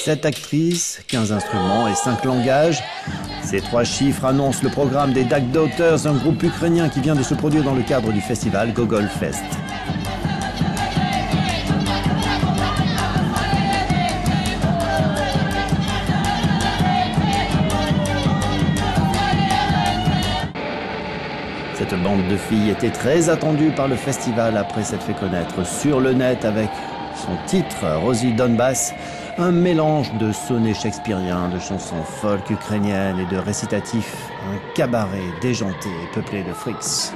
7 actrices, 15 instruments et 5 langages. Ces 3 chiffres annoncent le programme des Duck Daughters, un groupe ukrainien qui vient de se produire dans le cadre du festival Gogol Fest. Cette bande de filles était très attendue par le festival après s'être fait connaître sur le net avec son titre Rosie Donbass, un mélange de sonnets shakespeariens, de chansons folk ukrainiennes et de récitatifs, un cabaret déjanté et peuplé de frics.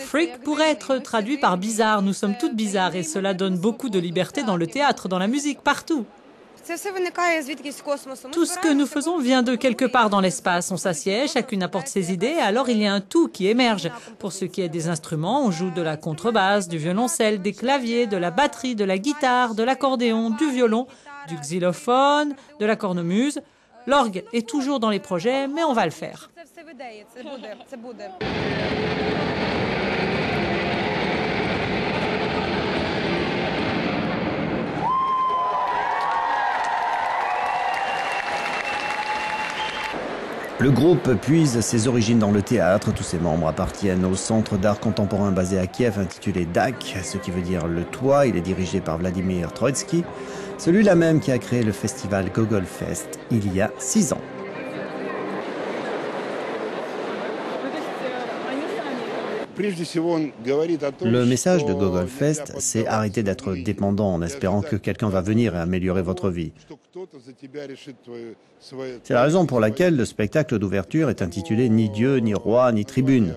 Freak pourrait être traduit par bizarre. Nous sommes toutes bizarres et cela donne beaucoup de liberté dans le théâtre, dans la musique, partout. Tout ce que nous faisons vient de quelque part dans l'espace. On s'assied, chacune apporte ses idées, alors il y a un tout qui émerge. Pour ce qui est des instruments, on joue de la contrebasse, du violoncelle, des claviers, de la batterie, de la guitare, de l'accordéon, du violon, du xylophone, de la cornemuse. L'orgue est toujours dans les projets, mais on va le faire. Le groupe puise ses origines dans le théâtre. Tous ses membres appartiennent au centre d'art contemporain basé à Kiev intitulé DAK, ce qui veut dire le toit. Il est dirigé par Vladimir Troitsky, celui-là même qui a créé le festival Gogol Fest il y a 6 ans. Le message de Gogol Fest, c'est arrêter d'être dépendant en espérant que quelqu'un va venir et améliorer votre vie. C'est la raison pour laquelle le spectacle d'ouverture est intitulé Ni Dieu, ni roi, ni tribune.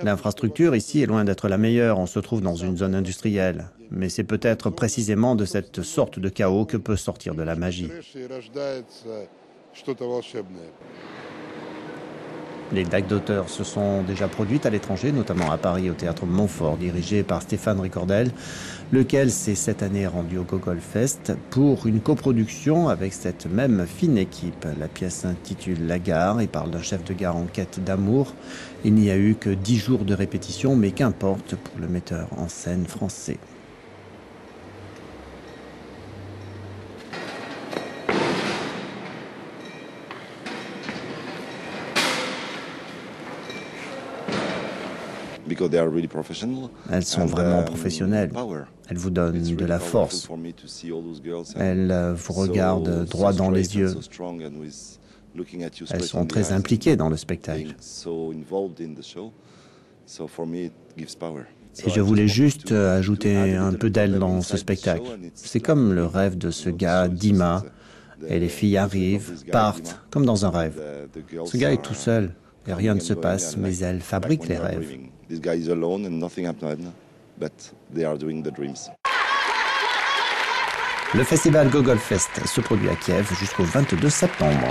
L'infrastructure ici est loin d'être la meilleure, on se trouve dans une zone industrielle. Mais c'est peut-être précisément de cette sorte de chaos que peut sortir de la magie. Les Duck Daughters se sont déjà produites à l'étranger, notamment à Paris au théâtre Montfort, dirigé par Stéphane Ricordel, lequel s'est cette année rendu au Gogol Fest pour une coproduction avec cette même fine équipe. La pièce s'intitule La Gare et parle d'un chef de gare en quête d'amour. Il n'y a eu que 10 jours de répétition, mais qu'importe pour le metteur en scène français. Elles sont vraiment professionnelles. Elles vous donnent de la force. Elles vous regardent droit dans les yeux. Elles sont très impliquées dans le spectacle. Et je voulais juste ajouter un peu d'elle dans ce spectacle. C'est comme le rêve de ce gars, Dima. Et les filles arrivent, partent, comme dans un rêve. Ce gars est tout seul. Et rien ne se passe, mais elle fabrique les rêves. Le festival Gogol Fest se produit à Kiev jusqu'au 22 septembre.